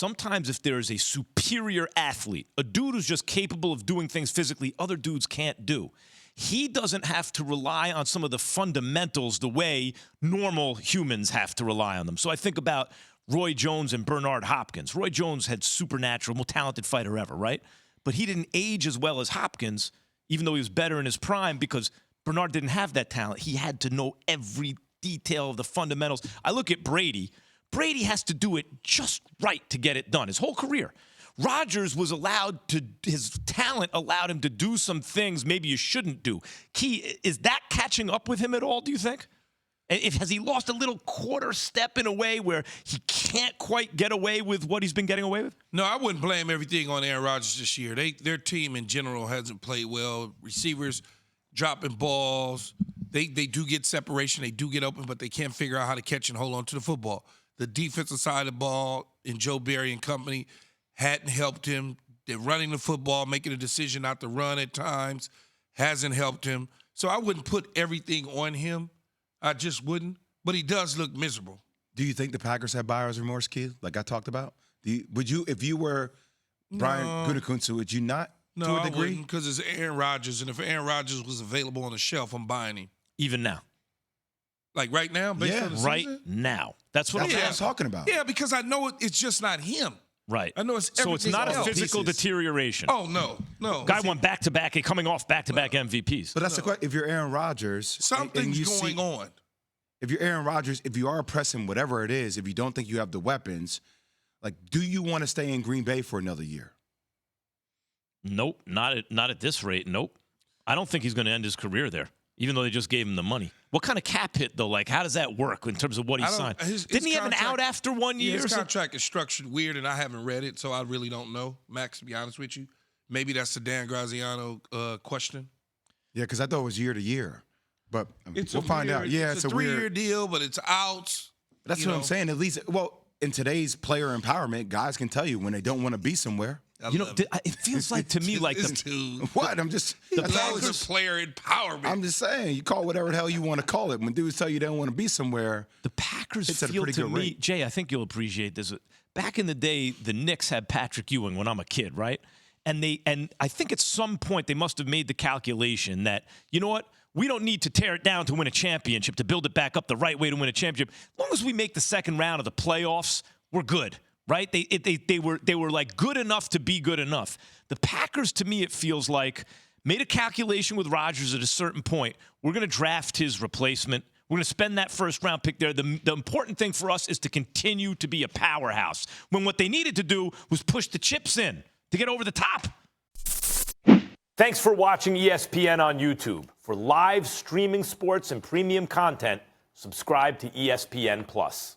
sometimes if there is a superior athlete, a dude who's just capable of doing things physically other dudes can't do, he doesn't have to rely on some of the fundamentals the way normal humans have to rely on them. So I think about Roy Jones and Bernard Hopkins. Roy Jones had supernatural, most talented fighter ever, right? But he didn't age as well as Hopkins, even though he was better in his prime, because Bernard didn't have that talent. He had to know every detail of the fundamentals. I look at Brady. Brady has to do it just right to get it done his whole career. Rodgers was allowed to, his talent allowed him to do some things maybe you shouldn't do. Key, is that catching up with him at all, do you think? Has he lost a little quarter step in a way where he can't quite get away with what he's been getting away with? No, I wouldn't blame everything on Aaron Rodgers this year. Their team in general hasn't played well. Receivers dropping balls. They do get separation. They do get open, but they can't figure out how to catch and hold on to the football. The defensive side of the ball in Joe Barry and company hadn't helped him. They're running the football, making a decision not to run at times, hasn't helped him. So I wouldn't put everything on him. I just wouldn't. But he does look miserable. Do you think the Packers have buyer's remorse, Keith, like I talked about? Would you, if you were Brian Gutekunst, would you not to a degree? No, I wouldn't, because it's Aaron Rodgers, and if Aaron Rodgers was available on the shelf, I'm buying him. Even now? Like right now? Based on the right season? now. That's what I'm talking about. Yeah, because I know it's just not him. Right. I know it's so it's not else. a physical deterioration. Oh, no. Guy won back-to-back, coming off back-to-back MVPs. But that's the question. If you're Aaron Rodgers. Something's going on. If you're Aaron Rodgers, if you are pressing whatever it is, if you don't think you have the weapons, like, do you want to stay in Green Bay for another year? Nope. Not at this rate. Nope. I don't think he's going to end his career there, even though they just gave him the money. What kind of cap hit, though? Like, how does that work in terms of what he signed? Didn't he have an out after 1 year? His contract is structured weird, and I haven't read it, so I really don't know, Max, to be honest with you. Maybe that's the Dan Graziano question. Yeah, because I thought it was year to year. But we'll find out. Yeah, it's a 3-year deal, but it's out. That's what I'm saying. At least, well, in today's player empowerment, guys can tell you when they don't want to be somewhere. It feels like to me like what? I'm just the Packers of player empowerment. I'm just saying, you call whatever the hell you want to call it. When dudes tell you they don't want to be somewhere, the Packers feel to me, Jay, I think you'll appreciate this. Back in the day, the Knicks had Patrick Ewing when I'm a kid, right? And I think at some point they must have made the calculation that, you know what? We don't need to tear it down to win a championship, to build it back up the right way to win a championship. As long as we make the second round of the playoffs, we're good, right? They were like good enough to be good enough. The Packers, to me, it feels like, made a calculation with Rodgers at a certain point. We're going to draft his replacement. We're going to spend that first-round pick there. The important thing for us is to continue to be a powerhouse, when what they needed to do was push the chips in to get over the top. Thanks for watching ESPN on YouTube. For live streaming sports and premium content, subscribe to ESPN+.